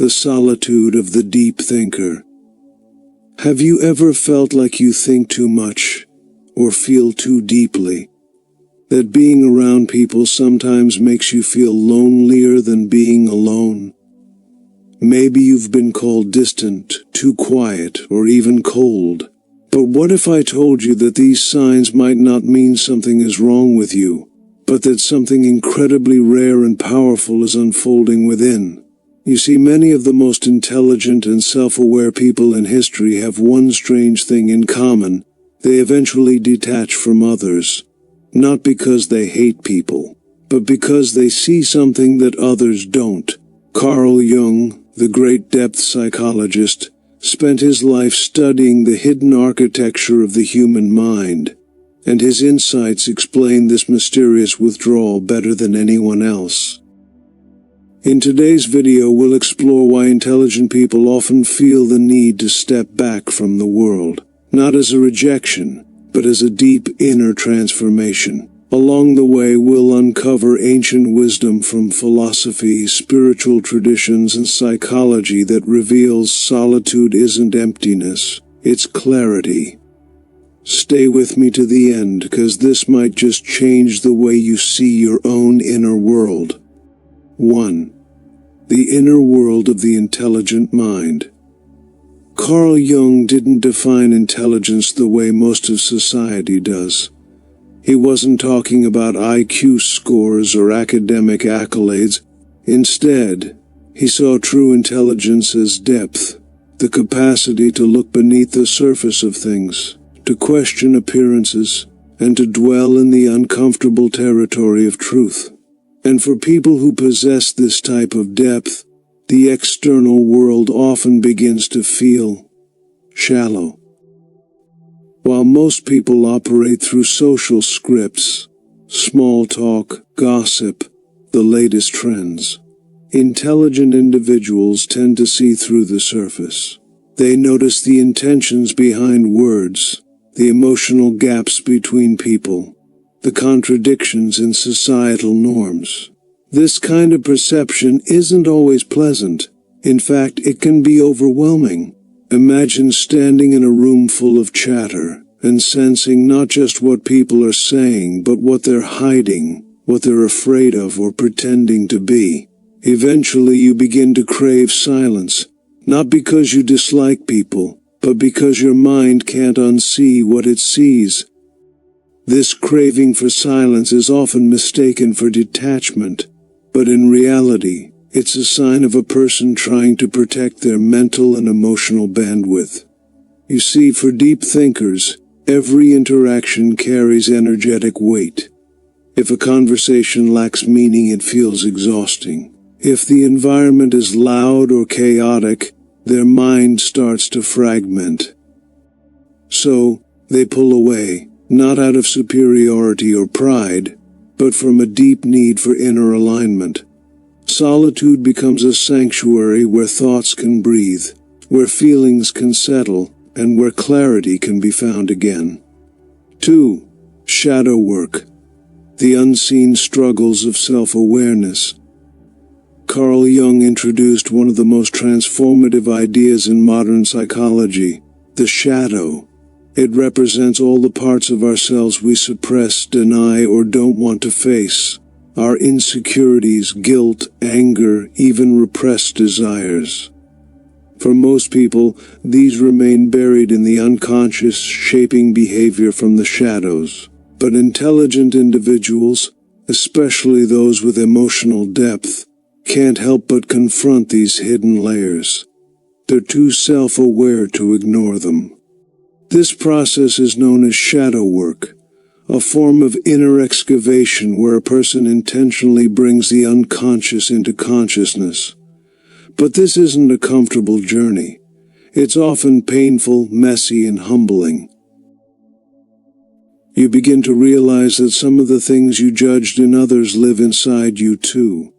the solitude of the deep thinker. Have you ever felt like you think too much, or feel too deeply? That being around people sometimes makes you feel lonelier than being alone? Maybe you've been called distant, too quiet, or even cold. But what if I told you that these signs might not mean something is wrong with you, but that something incredibly rare and powerful is unfolding within? You see, many of the most intelligent and self-aware people in history have one strange thing in common. They eventually detach from others, not because they hate people, but because they see something that others don't. Carl Jung, the great depth psychologist, spent his life studying the hidden architecture of the human mind, and his insights explain this mysterious withdrawal better than anyone else. In today's video, we'll explore why intelligent people often feel the need to step back from the world, not as a rejection, but as a deep inner transformation. Along the way, we'll uncover ancient wisdom from philosophy, spiritual traditions, and psychology that reveals solitude isn't emptiness, it's clarity. Stay with me to the end, because this might just change the way you see your own inner world. 1. The inner world of the intelligent mind. Carl Jung didn't define intelligence the way most of society does. He wasn't talking about IQ scores or academic accolades. Instead, he saw true intelligence as depth, the capacity to look beneath the surface of things, to question appearances, and to dwell in the uncomfortable territory of truth. And for people who possess this type of depth, the external world often begins to feel shallow. While most people operate through social scripts, small talk, gossip, the latest trends, intelligent individuals tend to see through the surface. They notice the intentions behind words, the emotional gaps between people, the contradictions in societal norms. This kind of perception isn't always pleasant. In fact, it can be overwhelming. Imagine standing in a room full of chatter and sensing not just what people are saying, but what they're hiding, what they're afraid of or pretending to be. Eventually you begin to crave silence, not because you dislike people, but because your mind can't unsee what it sees. This craving for silence is often mistaken for detachment, but in reality, it's a sign of a person trying to protect their mental and emotional bandwidth. You see, for deep thinkers, every interaction carries energetic weight. If a conversation lacks meaning, it feels exhausting. If the environment is loud or chaotic, their mind starts to fragment. So, they pull away, not out of superiority or pride, but from a deep need for inner alignment. Solitude becomes a sanctuary where thoughts can breathe, where feelings can settle, and where clarity can be found again. 2. Shadow work. The unseen struggles of self-awareness. Carl Jung introduced one of the most transformative ideas in modern psychology, the shadow. It represents all the parts of ourselves we suppress, deny, or don't want to face. Our insecurities, guilt, anger, even repressed desires. For most people, these remain buried in the unconscious, shaping behavior from the shadows. But intelligent individuals, especially those with emotional depth, can't help but confront these hidden layers. They're too self-aware to ignore them. This process is known as shadow work, a form of inner excavation where a person intentionally brings the unconscious into consciousness. But this isn't a comfortable journey. It's often painful, messy, and humbling. You begin to realize that some of the things you judged in others live inside you too,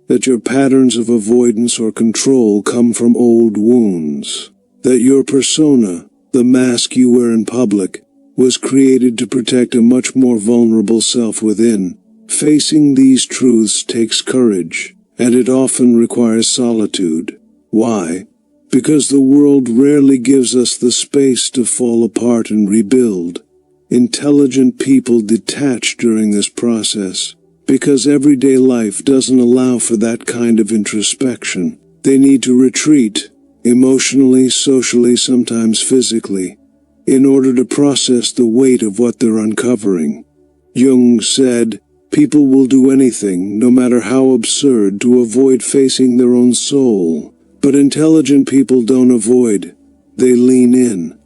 that your patterns of avoidance or control come from old wounds, that your persona, the mask you wear in public, was created to protect a much more vulnerable self within. Facing these truths takes courage, and it often requires solitude. Why? Because the world rarely gives us the space to fall apart and rebuild. Intelligent people detach during this process, because everyday life doesn't allow for that kind of introspection. They need to retreat, emotionally, socially, sometimes physically, in order to process the weight of what they're uncovering. Jung said, people will do anything, no matter how absurd, to avoid facing their own soul. But intelligent people don't avoid, they lean in.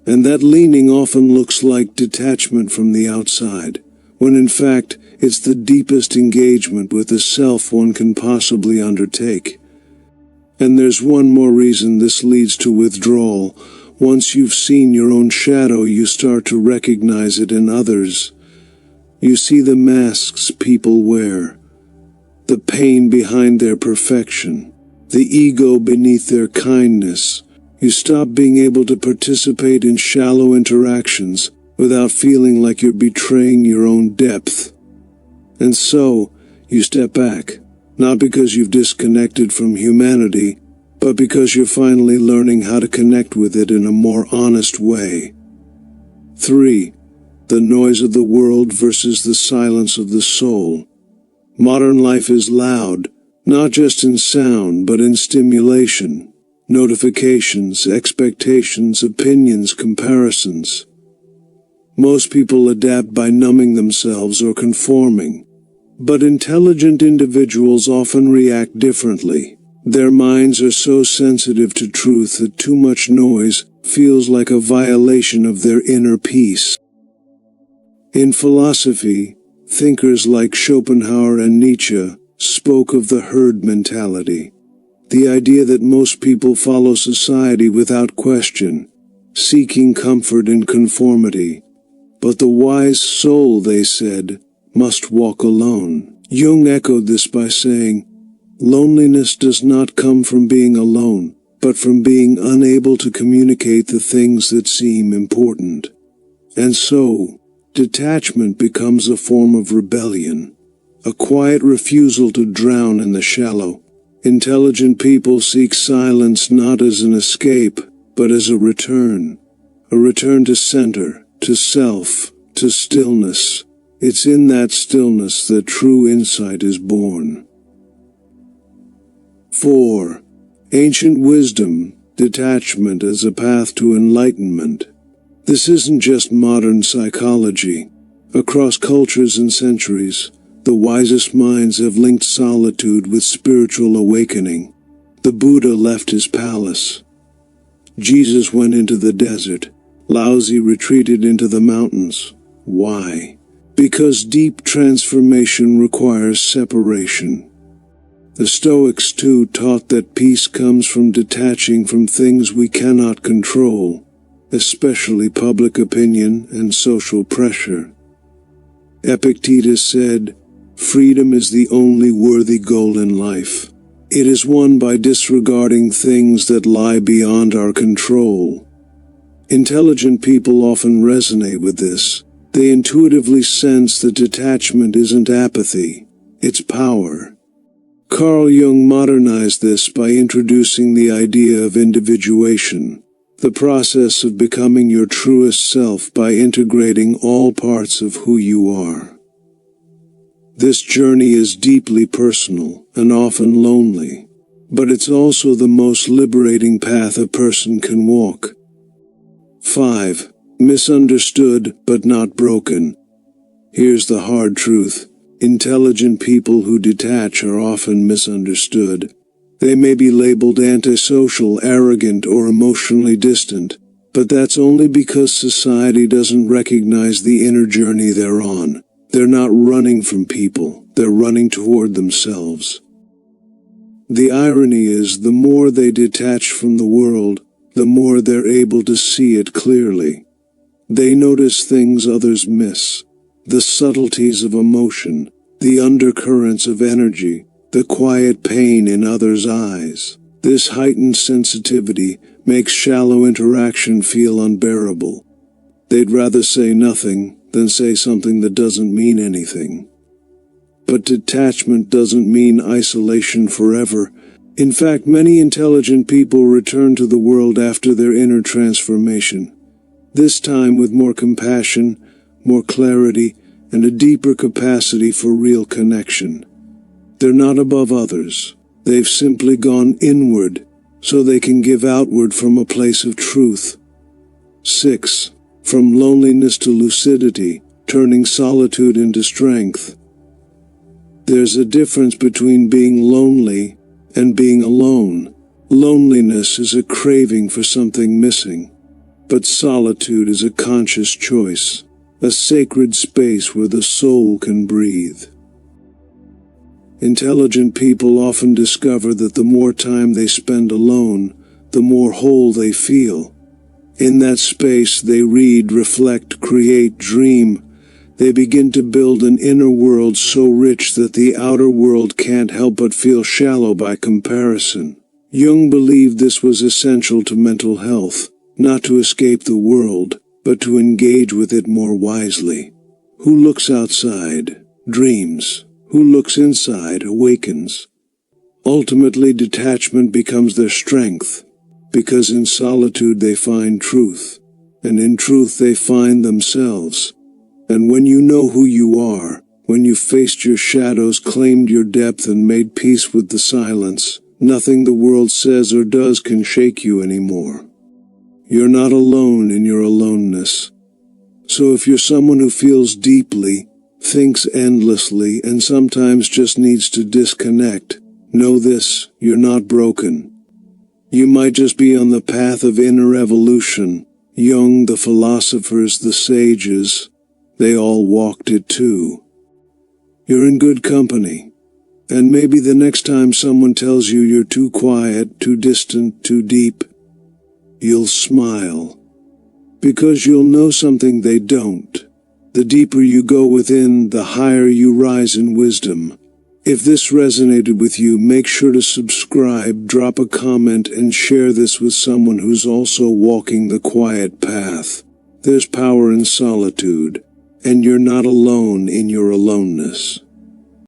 And that leaning often looks like detachment from the outside, when in fact it's the deepest engagement with the self one can possibly undertake. And there's one more reason this leads to withdrawal. Once you've seen your own shadow, you start to recognize it in others. You see the masks people wear, the pain behind their perfection, the ego beneath their kindness. You stop being able to participate in shallow interactions without feeling like you're betraying your own depth. And so, you step back, not because you've disconnected from humanity, but because you're finally learning how to connect with it in a more honest way. 3. The noise of the world versus the silence of the soul. Modern life is loud, not just in sound, but in stimulation. Notifications, expectations, opinions, comparisons. Most people adapt by numbing themselves or conforming. But intelligent individuals often react differently. Their minds are so sensitive to truth that too much noise feels like a violation of their inner peace. In philosophy, thinkers like Schopenhauer and Nietzsche spoke of the herd mentality. The idea that most people follow society without question, seeking comfort in conformity. But the wise soul, they said, must walk alone. Jung echoed this by saying, loneliness does not come from being alone, but from being unable to communicate the things that seem important. And so, detachment becomes a form of rebellion, a quiet refusal to drown in the shallow. Intelligent people seek silence not as an escape, but as a return to center, to self, to stillness. It's in that stillness that true insight is born. 4. Ancient wisdom, detachment as a path to enlightenment. This isn't just modern psychology. Across cultures and centuries, the wisest minds have linked solitude with spiritual awakening. The Buddha left his palace. Jesus went into the desert. Laozi retreated into the mountains. Why? Because deep transformation requires separation. The Stoics too taught that peace comes from detaching from things we cannot control, especially public opinion and social pressure. Epictetus said, freedom is the only worthy goal in life. It is won by disregarding things that lie beyond our control. Intelligent people often resonate with this. They intuitively sense that detachment isn't apathy, it's power. Carl Jung modernized this by introducing the idea of individuation, the process of becoming your truest self by integrating all parts of who you are. This journey is deeply personal and often lonely, but it's also the most liberating path a person can walk. 5. Misunderstood but not broken. Here's the hard truth. Intelligent people who detach are often misunderstood. They may be labeled antisocial, arrogant, or emotionally distant, but that's only because society doesn't recognize the inner journey they're on. They're not running from people, they're running toward themselves. The irony is, the more they detach from the world, the more they're able to see it clearly. They notice things others miss, the subtleties of emotion, the undercurrents of energy, the quiet pain in others' eyes. This heightened sensitivity makes shallow interaction feel unbearable. They'd rather say nothing than say something that doesn't mean anything. But detachment doesn't mean isolation forever. In fact, many intelligent people return to the world after their inner transformation, this time with more compassion, more clarity, and a deeper capacity for real connection. They're not above others. They've simply gone inward, so they can give outward from a place of truth. 6. From loneliness to lucidity, turning solitude into strength. There's a difference between being lonely and being alone. Loneliness is a craving for something missing, but solitude is a conscious choice, a sacred space where the soul can breathe. Intelligent people often discover that the more time they spend alone, the more whole they feel. In that space they read, reflect, create, dream. They begin to build an inner world so rich that the outer world can't help but feel shallow by comparison. Jung believed this was essential to mental health, not to escape the world, but to engage with it more wisely. Who looks outside, dreams. Who looks inside, awakens. Ultimately, detachment becomes their strength, because in solitude they find truth, and in truth they find themselves. And when you know who you are, when you've faced your shadows, claimed your depth, and made peace with the silence, nothing the world says or does can shake you anymore. You're not alone in your aloneness. So if you're someone who feels deeply, thinks endlessly, and sometimes just needs to disconnect, know this: you're not broken. You might just be on the path of inner evolution. Jung, the philosophers, the sages, they all walked it too. You're in good company. And maybe the next time someone tells you you're too quiet, too distant, too deep, you'll smile. Because you'll know something they don't. The deeper you go within, the higher you rise in wisdom. If this resonated with you, make sure to subscribe, drop a comment, and share this with someone who's also walking the quiet path. There's power in solitude, and you're not alone in your aloneness.